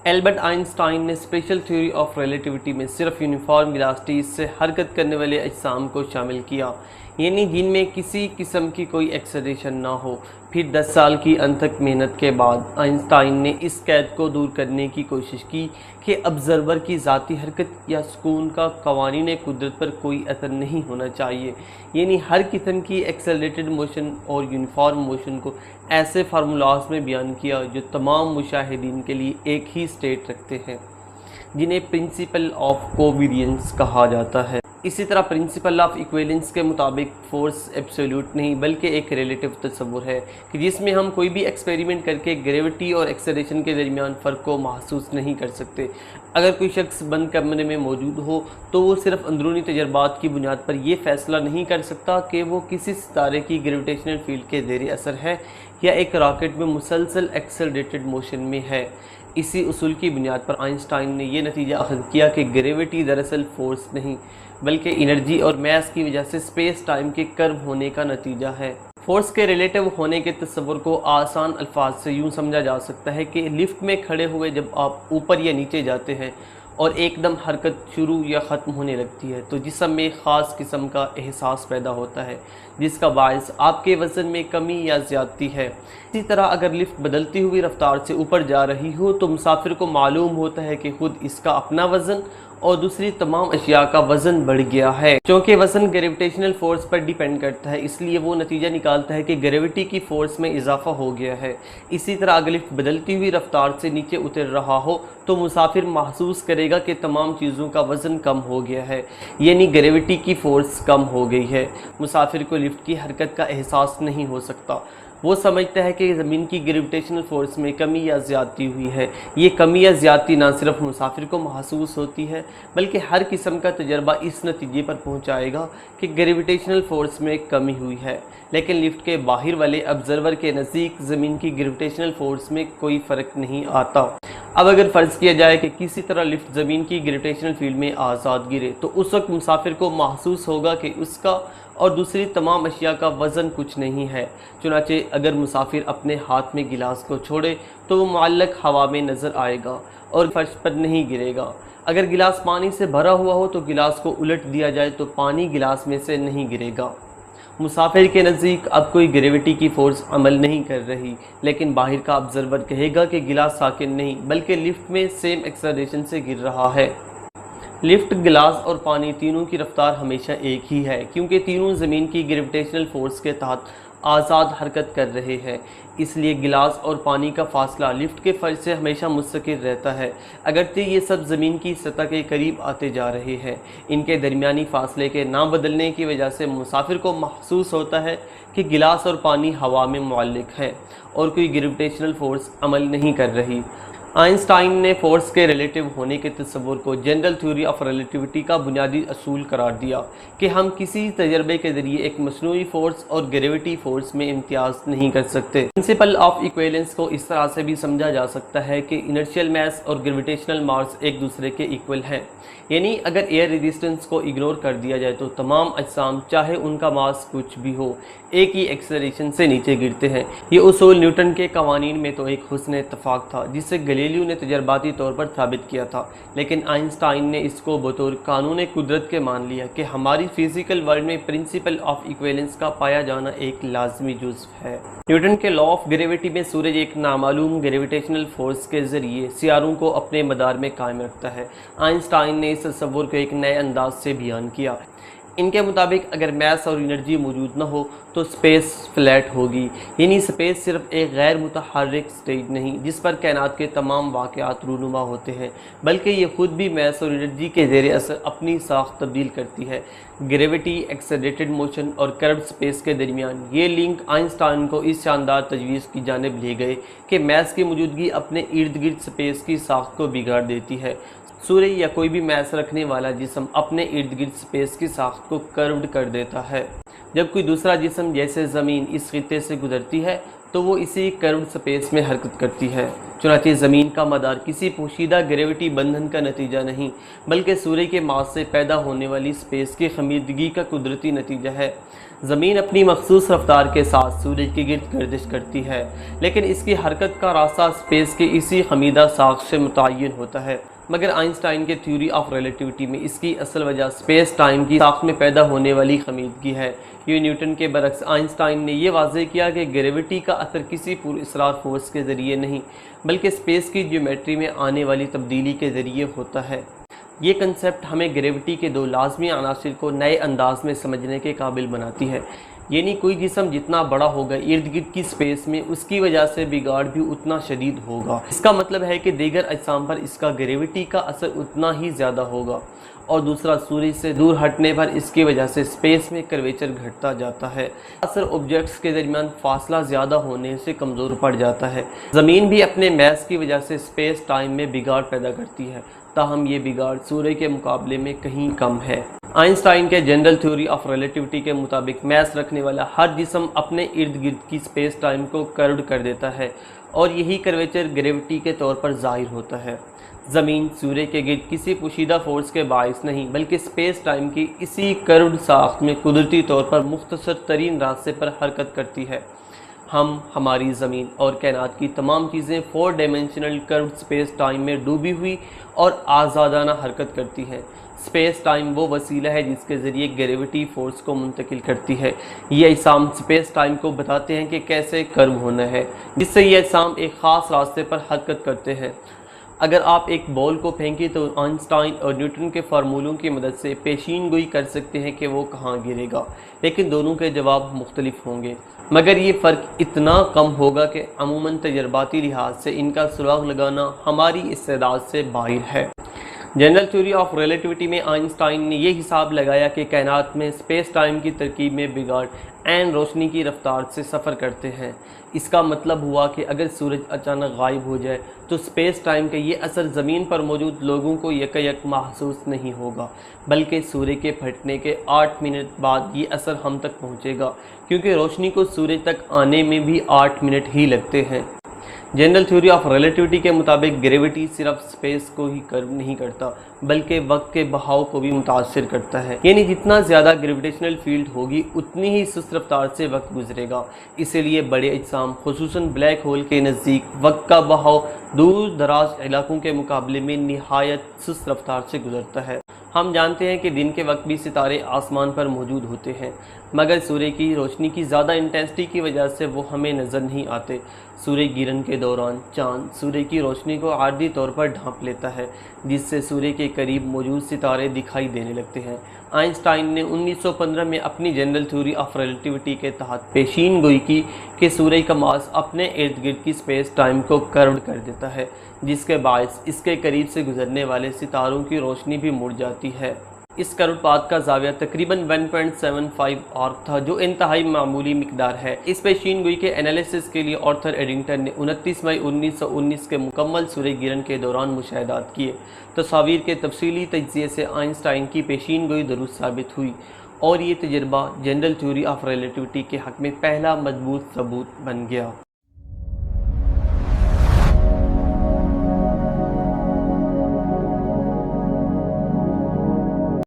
Albert Einstein ने special theory of relativity में सिर्फ यूनिफॉर्म वेलोसिटी से हरकत करने वाले अजसाम को शामिल किया, यानी जिनमें किसी किस्म की कोई एक्सेलरेशन ना हो। फिर 10 साल की अनथक मेहनत के बाद आइंस्टाइन ने इस कैद को दूर करने की कोशिश की कि ऑब्जर्वर की ज़ाती हरकत या सुकून का कवानीन कुदरत पर कोई असर नहीं होना चाहिए, यानी हर किस्म की एक्सेलरेटेड मोशन और यूनिफॉर्म मोशन को ऐसे फार्मूलाज में बयान किया जो तमाम मुशाहिदीन के लिए एक ही स्टेट रखते हैं, जिन्हें प्रिंसिपल ऑफ कोवेरियंस कहा जाता है। इसी तरह प्रिंसिपल ऑफ इक्विवेलेंस के मुताबिक फ़ोर्स एब्सोल्यूट नहीं बल्कि एक रिलेटिव तस्वुर है कि जिसमें हम कोई भी एक्सपेरिमेंट करके ग्रेविटी और एक्सेलरेशन के दरमियान फ़र्क को महसूस नहीं कर सकते। अगर कोई शख्स बंद कमरे में मौजूद हो तो वो सिर्फ अंदरूनी तजर्बात की बुनियाद पर यह फ़ैसला नहीं कर सकता कि वो किसी सितारे की ग्रेविटेशनल फील्ड के ज़ेर असर है या एक रॉकेट में मुसलसल एक्सेलरेटेड मोशन में है। इसी उसूल की बुनियाद पर आइंस्टाइन ने यह नतीजा अखज़ किया कि ग्रेविटी दरअसल फ़ोर्स नहीं बल्कि एनर्जी और मैस की वजह से स्पेस टाइम के कर्व होने का नतीजा है। फोर्स के रिलेटिव होने के तस्वर को आसान अल्फाज से यूँ समझा जा सकता है कि लिफ्ट में खड़े हुए जब आप ऊपर या नीचे जाते हैं और एकदम हरकत शुरू या ख़त्म होने लगती है तो जिस्म में ख़ास किस्म का एहसास पैदा होता है जिसका बायस आपके वज़न में कमी या ज़्यादती है। इसी तरह अगर लिफ्ट बदलती हुई रफ्तार से ऊपर जा रही हो तो मुसाफिर को मालूम होता है कि खुद इसका अपना वज़न और दूसरी तमाम अशिया का वज़न बढ़ गया है। क्योंकि वज़न ग्रेविटेशनल फोर्स पर डिपेंड करता है इसलिए वो नतीजा निकालता है कि ग्रेविटी की फ़ोर्स में इजाफा हो गया है। इसी तरह अगर लिफ्ट बदलती हुई रफ्तार से नीचे उतर रहा हो तो मुसाफिर महसूस करेगा कि तमाम चीज़ों का वज़न कम हो गया है, यानी ग्रेविटी की फ़ोर्स कम हो गई है। मुसाफिर को लिफ्ट की हरकत का एहसास नहीं हो सकता। वो समझता है कि ज़मीन की ग्रेविटेशनल फोर्स में कमी या ज़्यादती हुई है। ये कमी या ज़्यादती ना सिर्फ मुसाफिर को महसूस होती है बल्कि हर किस्म का तजर्बा इस नतीजे पर पहुंचाएगा कि ग्रेविटेशनल फोर्स में कमी हुई है। लेकिन लिफ्ट के बाहर वाले ऑब्जर्वर के नज़दीक ज़मीन की ग्रेविटेशनल फोर्स में कोई फ़र्क नहीं आता। अब अगर फ़र्ज़ किया जाए कि किसी तरह लिफ्ट ज़मीन की ग्रेविटेशनल फील्ड में आज़ाद गिरे तो उस वक्त मुसाफिर को महसूस होगा कि उसका और दूसरी तमाम अशिया का वज़न कुछ नहीं है। चुनाचे अगर मुसाफिर अपने हाथ में गिलास को छोड़े तो वो मुअल्लक हवा में नज़र आएगा और फर्श पर नहीं गिरेगा। अगर गिलास पानी से भरा हुआ हो तो गिलास को उलट दिया जाए तो पानी गिलास में से नहीं गिरेगा। मुसाफिर के नज़दीक अब कोई ग्रेविटी की फ़ोर्स अमल नहीं कर रही, लेकिन बाहर का ऑब्जर्वर कहेगा कि गिलास साकिन नहीं बल्कि लिफ्ट में सेम एक्सेलरेशन से गिर रहा है। लिफ्ट, गिलास और पानी तीनों की रफ्तार हमेशा एक ही है क्योंकि तीनों ज़मीन की ग्रेविटेशनल फोर्स के तहत आज़ाद हरकत कर रहे हैं। इसलिए गिलास और पानी का फासला लिफ्ट के फर्श से हमेशा मुस्तकिल रहता है। अगरचे ये सब ज़मीन की सतह के करीब आते जा रहे हैं, इनके दरमियानी फासले के ना बदलने की वजह से मुसाफिर को महसूस होता है कि गिलास और पानी हवा में मुअल्लिक है और कोई ग्रेविटेशनल फोर्स अमल नहीं कर रही। आइंस्टाइन ने फोर्स के रिलेटिव होने के तस्वुर को जनरल थ्योरी ऑफ रिलेटिविटी का बुनियादी असूल करार दिया कि हम किसी तजर्बे के ज़रिए एक मसनूई फ़ोर्स और ग्रेविटी फ़ोर्स में इम्तियाज़ नहीं कर सकते। प्रिंसिपल ऑफ इक्विवेलेंस को इस तरह से भी समझा जा सकता है कि इनर्शियल मैस और ग्रेविटेशनल मास एक दूसरे के इक्वल हैं, यानी अगर एयर रेजिस्टेंस को इग्नोर कर दिया जाए तो तमाम अजसाम चाहे उनका मास कुछ भी हो एक ही एक्सेलरेशन से नीचे गिरते हैं। ये उसूल न्यूटन के कवानीन में तो एक हुस्न इत्तफाक था जिसे गैलीलियो ने तजर्बाती तौर पर साबित किया था, लेकिन आइंस्टाइन ने इसको बतौर कानून कुदरत के मान लिया कि हमारी फिजिकल वर्ल्ड में प्रिंसिपल ऑफ इक्विवेलेंस का पाया जाना एक लाजमी जुज़्व है। न्यूटन के लॉ ऑफ ग्रेविटी में सूरज एक नामालूम ग्रेविटेशनल फोर्स के ज़रिए सियारों को अपने मदार में कायम रखता है। आइंस्टाइन ने इस तस्वुर को एक नए अंदाज से बयान किया। इनके मुताबिक अगर मैस और एनर्जी मौजूद न हो तो स्पेस फ्लैट होगी, यानी स्पेस सिर्फ एक गैर मुतहर्रिक स्टेज नहीं जिस पर कायनात के तमाम वाक़यात रूनुमा होते हैं, बल्कि ये खुद भी मैस और एनर्जी के ज़ेर असर अपनी साख तब्दील करती है। ग्रेविटी, एक्सेलरेटेड मोशन और कर्व्ड स्पेस के दरमियान ये लिंक आइंस्टाइन को इस शानदार तजवीज़ की जानिब ले गए कि मैस की मौजूदगी अपने इर्द गिर्द स्पेस की साख को बिगाड़ देती है। सूर्य या कोई भी मैस रखने वाला जिस्म अपने इर्द गिर्द स्पेस की साख्त को कर्व्ड कर देता है। जब कोई दूसरा जिस्म जैसे ज़मीन इस खित्ते से गुजरती है تو وہ اسی کروڈ سپیس میں حرکت کرتی ہے۔ چنانچہ زمین کا مدار کسی پوشیدہ گریوٹی بندھن کا نتیجہ نہیں بلکہ سورج کے ماس سے پیدا ہونے والی سپیس کی خمیدگی کا قدرتی نتیجہ ہے۔ زمین اپنی مخصوص رفتار کے ساتھ سورج کے گرد گردش کرتی ہے، لیکن اس کی حرکت کا راستہ سپیس کے اسی خمیدہ ساخت سے متعین ہوتا ہے۔ مگر آئنسٹائن کے تھیوری آف ریلیٹیوٹی میں اس کی اصل وجہ سپیس ٹائم کی ساخت میں پیدا ہونے والی خمیدگی ہے۔ یہ نیوٹن کے برعکس آئنسٹائن نے یہ واضح کیا کہ گریوٹی کا اثر کسی پر اسرار فورس کے ذریعے نہیں بلکہ سپیس کی جیومیٹری میں آنے والی تبدیلی کے ذریعے ہوتا ہے۔ یہ کنسیپٹ ہمیں گریوٹی کے دو لازمی عناصر کو نئے انداز میں سمجھنے کے قابل بناتی ہے، یعنی کوئی جسم جتنا بڑا ہوگا ارد گرد کی سپیس میں اس کی وجہ سے بگاڑ بھی اتنا شدید ہوگا۔ اس کا مطلب ہے کہ دیگر اجسام پر اس کا گریوٹی کا اثر اتنا ہی زیادہ ہوگا، اور دوسرا سورج سے دور ہٹنے پر اس کی وجہ سے سپیس میں کرویچر گھٹتا جاتا ہے۔ اثر آبجیکٹس کے درمیان فاصلہ زیادہ ہونے سے کمزور پڑ جاتا ہے۔ زمین بھی اپنے میس کی وجہ سے سپیس ٹائم میں بگاڑ پیدا کرتی ہے، تاہم یہ بگاڑ سورج کے مقابلے میں کہیں کم ہے۔ آئنسٹائن کے جنرل تھیوری آف ریلیٹیوٹی کے مطابق میس رکھنے والا ہر جسم اپنے ارد گرد کی سپیس ٹائم کو کروڈ کر دیتا ہے، اور یہی کرویچر گریوٹی کے طور پر ظاہر ہوتا ہے۔ زمین سورج کے گرد کسی پوشیدہ فورس کے باعث نہیں بلکہ سپیس ٹائم کی اسی کروڈ ساخت میں قدرتی طور پر مختصر ترین راستے پر حرکت کرتی ہے۔ ہم، ہماری زمین اور کائنات کی تمام چیزیں 4 ڈائمینشنل کروڈ سپیس ٹائم میں ڈوبی ہوئی اور آزادانہ حرکت کرتی ہیں۔ سپیس ٹائم وہ وسیلہ ہے جس کے ذریعے گریوٹی فورس کو منتقل کرتی ہے۔ یہ اجسام سپیس ٹائم کو بتاتے ہیں کہ کیسے کرو ہونا ہے، جس سے یہ اجسام ایک خاص راستے پر حرکت کرتے ہیں۔ اگر آپ ایک بال کو پھینکیں تو آئنسٹائن اور نیوٹن کے فارمولوں کی مدد سے پیشین گوئی کر سکتے ہیں کہ وہ کہاں گرے گا، لیکن دونوں کے جواب مختلف ہوں گے۔ مگر یہ فرق اتنا کم ہوگا کہ عموماً تجرباتی لحاظ سے ان کا سراغ لگانا ہماری استعداد سے باہر ہے۔ جنرل تھیوری آف ریلیٹیوٹی میں آئنسٹائن نے یہ حساب لگایا کہ کائنات میں سپیس ٹائم کی ترکیب میں بگاڑ عین روشنی کی رفتار سے سفر کرتے ہیں۔ اس کا مطلب ہوا کہ اگر سورج اچانک غائب ہو جائے تو سپیس ٹائم کا یہ اثر زمین پر موجود لوگوں کو یکایک محسوس نہیں ہوگا، بلکہ سورج کے پھٹنے کے 8 منٹ بعد یہ اثر ہم تک پہنچے گا، کیونکہ روشنی کو سورج تک آنے میں بھی 8 منٹ ہی لگتے ہیں۔ جنرل تھیوری آف ریلیٹیوٹی کے مطابق گریوٹی صرف سپیس کو ہی کرو نہیں کرتا بلکہ وقت کے بہاؤ کو بھی متاثر کرتا ہے، یعنی جتنا زیادہ گریویٹیشنل فیلڈ ہوگی اتنی ہی سست رفتار سے وقت گزرے گا۔ اسی لیے بڑے اجسام خصوصاً بلیک ہول کے نزدیک وقت کا بہاؤ دور دراز علاقوں کے مقابلے میں نہایت سست رفتار سے گزرتا ہے۔ ہم جانتے ہیں کہ دن کے وقت بھی ستارے آسمان پر موجود ہوتے ہیں، مگر سورج کی روشنی کی زیادہ انٹینسٹی کی وجہ سے وہ ہمیں نظر نہیں آتے۔ سورج گرہن کے دوران چاند سورج کی روشنی کو عارضی طور پر ڈھانپ لیتا ہے، جس سے سورج کے قریب موجود ستارے دکھائی دینے لگتے ہیں۔ آئنسٹائن نے 1915 میں اپنی جنرل تھیوری آف ریلیٹیوٹی کے تحت پیشین گوئی کی کہ سورج کا ماس اپنے ارد گرد کی سپیس ٹائم کو کروڈ کر دیتا ہے، جس کے باعث اس کے قریب سے گزرنے والے ستاروں کی روشنی بھی مڑ جاتی ہے۔ اس کروڈ پاتھ کا زاویہ تقریباً 1.75 آرک تھا، جو انتہائی معمولی مقدار ہے۔ اس پیشین گوئی کے انالیسس کے لیے آرتھر ایڈنگٹن نے 29 مئی 1919 کے مکمل سورج گرہن کے دوران مشاہدات کیے۔ تصاویر کے تفصیلی تجزیے سے آئنسٹائن کی پیشین گوئی درست ثابت ہوئی، اور یہ تجربہ جنرل تھیوری آف ریلیٹیوٹی کے حق میں پہلا مضبوط ثبوت بن گیا۔